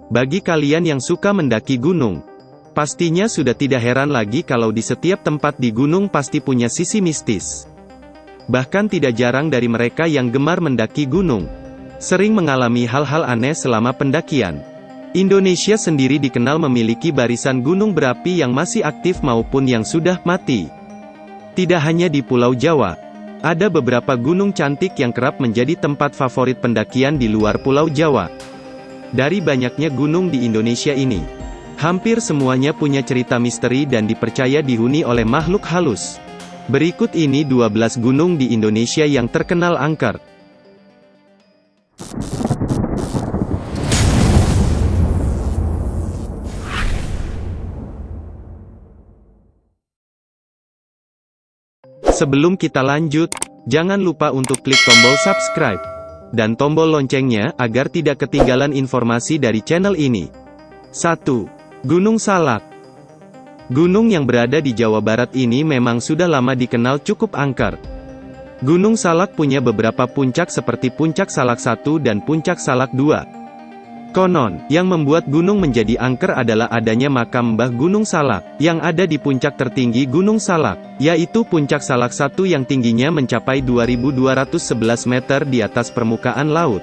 Bagi kalian yang suka mendaki gunung, pastinya sudah tidak heran lagi kalau di setiap tempat di gunung pasti punya sisi mistis. Bahkan tidak jarang dari mereka yang gemar mendaki gunung, sering mengalami hal-hal aneh selama pendakian. Indonesia sendiri dikenal memiliki barisan gunung berapi yang masih aktif maupun yang sudah mati. Tidak hanya di Pulau Jawa, ada beberapa gunung cantik yang kerap menjadi tempat favorit pendakian di luar Pulau Jawa. Dari banyaknya gunung di Indonesia ini, hampir semuanya punya cerita misteri dan dipercaya dihuni oleh makhluk halus. Berikut ini 12 gunung di Indonesia yang terkenal angker. Sebelum kita lanjut, jangan lupa untuk klik tombol subscribe dan tombol loncengnya agar tidak ketinggalan informasi dari channel ini. 1. Gunung Salak. Gunung yang berada di Jawa Barat ini memang sudah lama dikenal cukup angker. Gunung Salak punya beberapa puncak seperti Puncak Salak 1 dan Puncak Salak 2. Konon, yang membuat gunung menjadi angker adalah adanya makam Mbah Gunung Salak, yang ada di puncak tertinggi Gunung Salak, yaitu Puncak Salak 1 yang tingginya mencapai 2.211 meter di atas permukaan laut.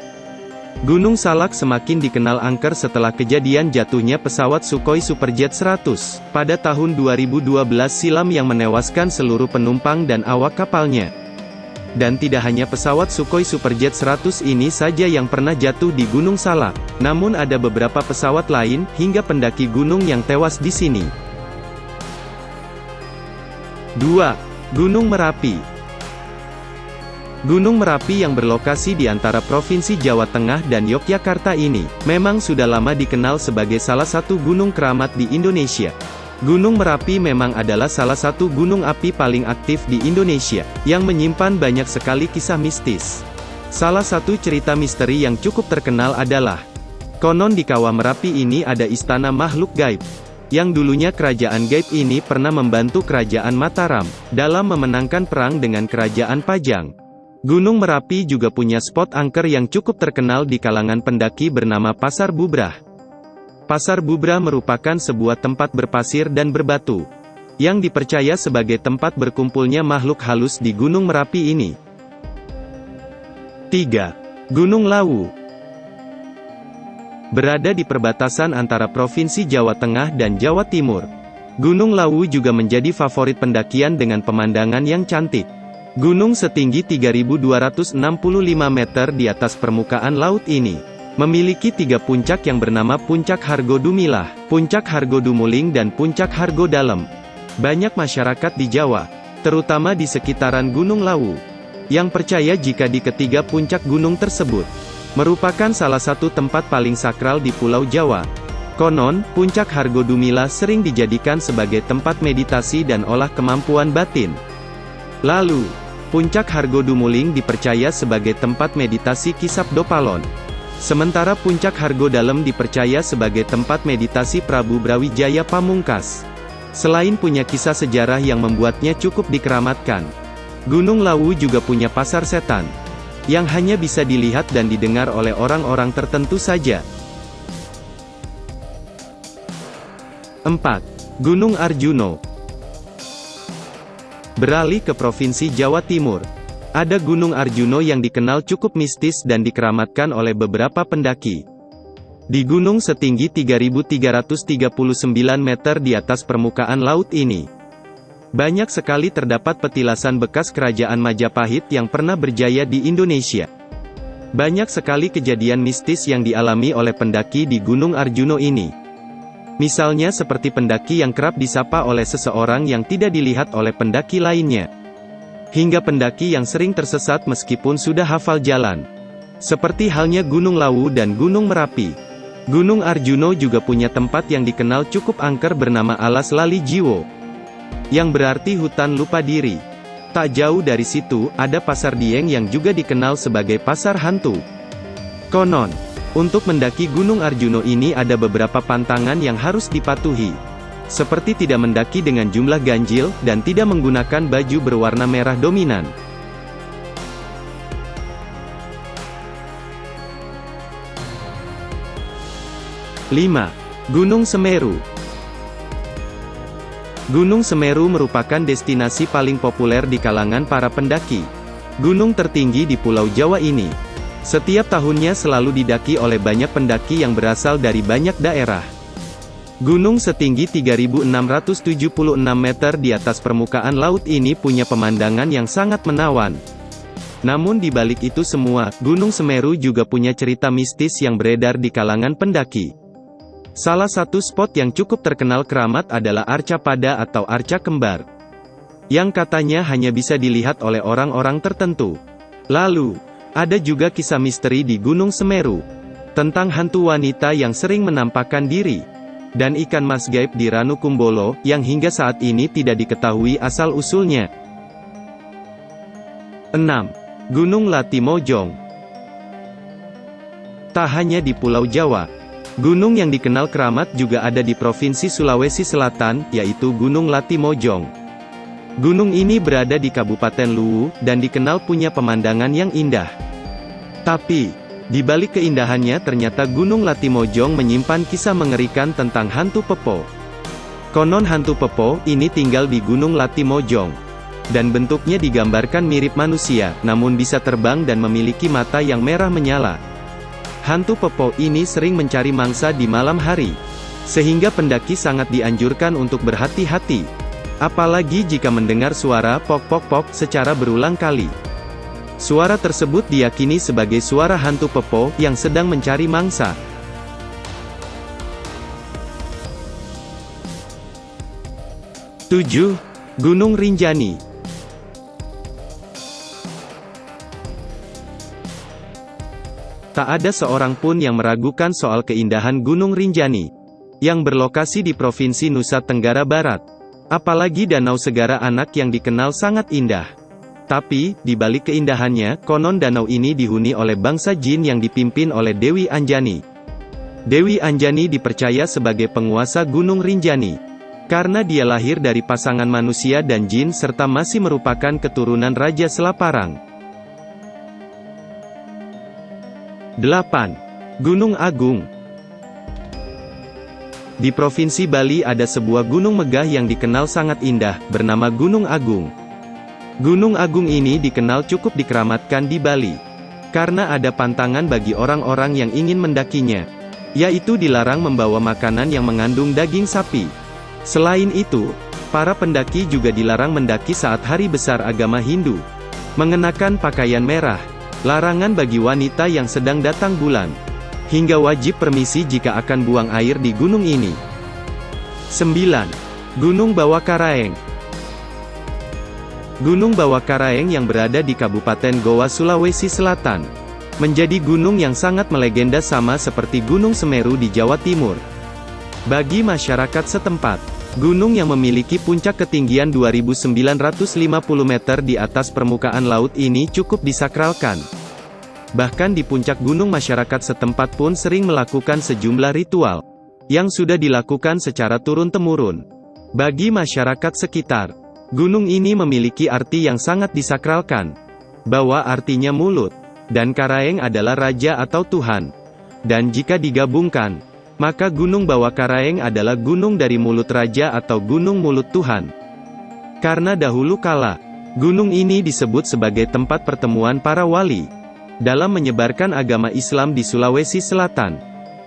Gunung Salak semakin dikenal angker setelah kejadian jatuhnya pesawat Sukhoi Superjet 100, pada tahun 2012 silam yang menewaskan seluruh penumpang dan awak kapalnya. Dan tidak hanya pesawat Sukhoi Superjet 100 ini saja yang pernah jatuh di Gunung Salak, namun ada beberapa pesawat lain, hingga pendaki gunung yang tewas di sini. 2. Gunung Merapi. Gunung Merapi yang berlokasi di antara Provinsi Jawa Tengah dan Yogyakarta ini, memang sudah lama dikenal sebagai salah satu gunung keramat di Indonesia. Gunung Merapi memang adalah salah satu gunung api paling aktif di Indonesia, yang menyimpan banyak sekali kisah mistis. Salah satu cerita misteri yang cukup terkenal adalah, konon di kawah Merapi ini ada istana makhluk gaib, yang dulunya kerajaan gaib ini pernah membantu kerajaan Mataram, dalam memenangkan perang dengan kerajaan Pajang. Gunung Merapi juga punya spot angker yang cukup terkenal di kalangan pendaki bernama Pasar Bubrah. Pasar Bubrah merupakan sebuah tempat berpasir dan berbatu, yang dipercaya sebagai tempat berkumpulnya makhluk halus di Gunung Merapi ini. 3. Gunung Lawu. Berada di perbatasan antara Provinsi Jawa Tengah dan Jawa Timur, Gunung Lawu juga menjadi favorit pendakian dengan pemandangan yang cantik. Gunung setinggi 3.265 meter di atas permukaan laut ini memiliki 3 puncak yang bernama Puncak Hargodumilah, Puncak Hargodumuling dan Puncak Hargodalem. Banyak masyarakat di Jawa, terutama di sekitaran Gunung Lawu, yang percaya jika di ketiga puncak gunung tersebut merupakan salah satu tempat paling sakral di Pulau Jawa. Konon, Puncak Hargodumilah sering dijadikan sebagai tempat meditasi dan olah kemampuan batin. Lalu, Puncak Hargodumuling dipercaya sebagai tempat meditasi Kisap Dopalon. Sementara Puncak Hargodalem dipercaya sebagai tempat meditasi Prabu Brawijaya Pamungkas. Selain punya kisah sejarah yang membuatnya cukup dikeramatkan, Gunung Lawu juga punya pasar setan, yang hanya bisa dilihat dan didengar oleh orang-orang tertentu saja. 4. Gunung Arjuno. Beralih ke Provinsi Jawa Timur, ada Gunung Arjuno yang dikenal cukup mistis dan dikeramatkan oleh beberapa pendaki. Di gunung setinggi 3.339 meter di atas permukaan laut ini, banyak sekali terdapat petilasan bekas kerajaan Majapahit yang pernah berjaya di Indonesia. Banyak sekali kejadian mistis yang dialami oleh pendaki di Gunung Arjuno ini. Misalnya seperti pendaki yang kerap disapa oleh seseorang yang tidak dilihat oleh pendaki lainnya. Hingga pendaki yang sering tersesat meskipun sudah hafal jalan. Seperti halnya Gunung Lawu dan Gunung Merapi. Gunung Arjuno juga punya tempat yang dikenal cukup angker bernama Alas Lali Jiwo, yang berarti hutan lupa diri. Tak jauh dari situ, ada Pasar Dieng yang juga dikenal sebagai pasar hantu. Konon, untuk mendaki Gunung Arjuno ini ada beberapa pantangan yang harus dipatuhi. Seperti tidak mendaki dengan jumlah ganjil, dan tidak menggunakan baju berwarna merah dominan. 5. 5. Gunung Semeru. Gunung Semeru merupakan destinasi paling populer di kalangan para pendaki. Gunung tertinggi di Pulau Jawa ini. Setiap tahunnya selalu didaki oleh banyak pendaki yang berasal dari banyak daerah. Gunung setinggi 3.676 meter di atas permukaan laut ini punya pemandangan yang sangat menawan. Namun di balik itu semua, Gunung Semeru juga punya cerita mistis yang beredar di kalangan pendaki. Salah satu spot yang cukup terkenal keramat adalah Arca Pada atau Arca Kembar, yang katanya hanya bisa dilihat oleh orang-orang tertentu. Lalu, ada juga kisah misteri di Gunung Semeru, tentang hantu wanita yang sering menampakkan diri, dan ikan mas gaib di Ranukumbolo, yang hingga saat ini tidak diketahui asal-usulnya. 6. Gunung Latimojong. Tak hanya di Pulau Jawa, gunung yang dikenal keramat juga ada di Provinsi Sulawesi Selatan, yaitu Gunung Latimojong. Gunung ini berada di Kabupaten Luwu, dan dikenal punya pemandangan yang indah. Tapi, di balik keindahannya ternyata Gunung Latimojong menyimpan kisah mengerikan tentang hantu Pepo. Konon hantu Pepo ini tinggal di Gunung Latimojong, dan bentuknya digambarkan mirip manusia, namun bisa terbang dan memiliki mata yang merah menyala. Hantu Pepo ini sering mencari mangsa di malam hari, sehingga pendaki sangat dianjurkan untuk berhati-hati, apalagi jika mendengar suara pok-pok-pok secara berulang kali. Suara tersebut diyakini sebagai suara hantu Pepo yang sedang mencari mangsa. 7. Gunung Rinjani. Tak ada seorang pun yang meragukan soal keindahan Gunung Rinjani, yang berlokasi di Provinsi Nusa Tenggara Barat. Apalagi Danau Segara Anak yang dikenal sangat indah. Tapi, di balik keindahannya, konon danau ini dihuni oleh bangsa jin yang dipimpin oleh Dewi Anjani. Dewi Anjani dipercaya sebagai penguasa Gunung Rinjani, karena dia lahir dari pasangan manusia dan jin serta masih merupakan keturunan Raja Selaparang. 8. Gunung Agung. Di Provinsi Bali ada sebuah gunung megah yang dikenal sangat indah, bernama Gunung Agung. Gunung Agung ini dikenal cukup dikeramatkan di Bali, karena ada pantangan bagi orang-orang yang ingin mendakinya, yaitu dilarang membawa makanan yang mengandung daging sapi. Selain itu, para pendaki juga dilarang mendaki saat hari besar agama Hindu, mengenakan pakaian merah, larangan bagi wanita yang sedang datang bulan, hingga wajib permisi jika akan buang air di gunung ini. 9. Gunung Bawakaraeng. Gunung Bawakaraeng yang berada di Kabupaten Goa, Sulawesi Selatan, menjadi gunung yang sangat melegenda sama seperti Gunung Semeru di Jawa Timur. Bagi masyarakat setempat, gunung yang memiliki puncak ketinggian 2.950 meter di atas permukaan laut ini cukup disakralkan. Bahkan di puncak gunung masyarakat setempat pun sering melakukan sejumlah ritual, yang sudah dilakukan secara turun-temurun. Bagi masyarakat sekitar, gunung ini memiliki arti yang sangat disakralkan, bahwa artinya mulut, dan Karaeng adalah raja atau Tuhan. Dan jika digabungkan, maka Gunung Bawakaraeng adalah gunung dari mulut raja atau gunung mulut Tuhan. Karena dahulu kala, gunung ini disebut sebagai tempat pertemuan para wali, dalam menyebarkan agama Islam di Sulawesi Selatan.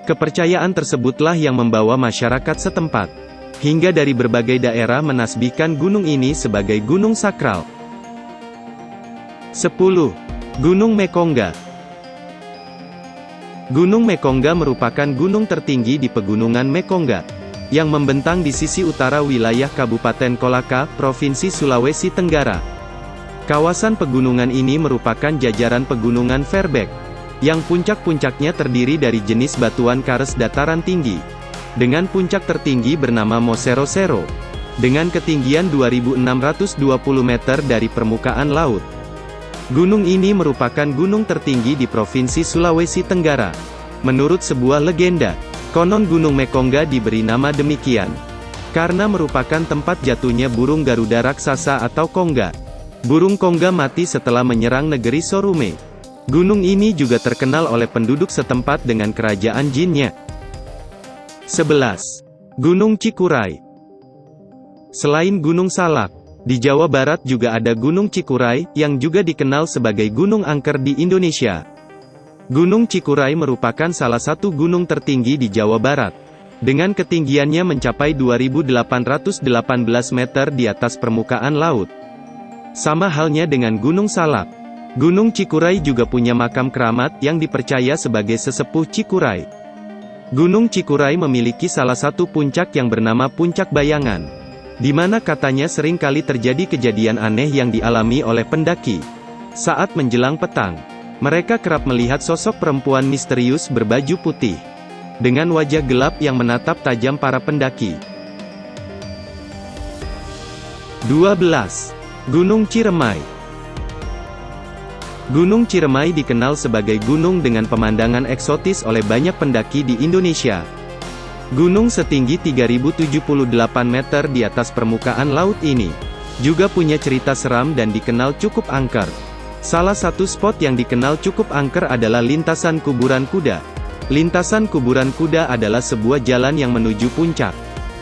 Kepercayaan tersebutlah yang membawa masyarakat setempat, hingga dari berbagai daerah menasbihkan gunung ini sebagai gunung sakral. 10. Gunung Mekongga. Gunung Mekongga merupakan gunung tertinggi di Pegunungan Mekongga, yang membentang di sisi utara wilayah Kabupaten Kolaka, Provinsi Sulawesi Tenggara. Kawasan pegunungan ini merupakan jajaran pegunungan Verbeek, yang puncak-puncaknya terdiri dari jenis batuan kares dataran tinggi, dengan puncak tertinggi bernama Mosero-Sero, dengan ketinggian 2.620 meter dari permukaan laut. Gunung ini merupakan gunung tertinggi di Provinsi Sulawesi Tenggara. Menurut sebuah legenda, konon Gunung Mekongga diberi nama demikian, karena merupakan tempat jatuhnya burung Garuda raksasa atau Kongga. Burung Kongga mati setelah menyerang negeri Sorume. Gunung ini juga terkenal oleh penduduk setempat dengan kerajaan jinnya. 11. Gunung Cikuray. Selain Gunung Salak, di Jawa Barat juga ada Gunung Cikuray, yang juga dikenal sebagai Gunung Angker di Indonesia. Gunung Cikuray merupakan salah satu gunung tertinggi di Jawa Barat, dengan ketinggiannya mencapai 2.818 meter di atas permukaan laut. Sama halnya dengan Gunung Salak, Gunung Cikuray juga punya makam keramat yang dipercaya sebagai sesepuh Cikuray. Gunung Cikuray memiliki salah satu puncak yang bernama Puncak Bayangan, di mana katanya sering kali terjadi kejadian aneh yang dialami oleh pendaki. Saat menjelang petang, mereka kerap melihat sosok perempuan misterius berbaju putih, dengan wajah gelap yang menatap tajam para pendaki. 12. Gunung Ciremai. Gunung Ciremai dikenal sebagai gunung dengan pemandangan eksotis oleh banyak pendaki di Indonesia. Gunung setinggi 3078 meter di atas permukaan laut ini juga punya cerita seram dan dikenal cukup angker. Salah satu spot yang dikenal cukup angker adalah lintasan kuburan kuda. Lintasan kuburan kuda adalah sebuah jalan yang menuju puncak,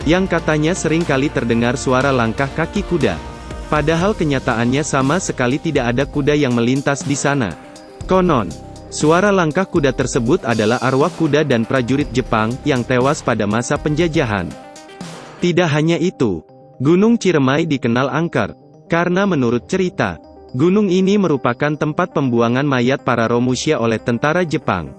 yang katanya sering kali terdengar suara langkah kaki kuda. Padahal kenyataannya sama sekali tidak ada kuda yang melintas di sana. Konon, suara langkah kuda tersebut adalah arwah kuda dan prajurit Jepang yang tewas pada masa penjajahan. Tidak hanya itu, Gunung Ciremai dikenal angker, karena menurut cerita, gunung ini merupakan tempat pembuangan mayat para Romusha oleh tentara Jepang.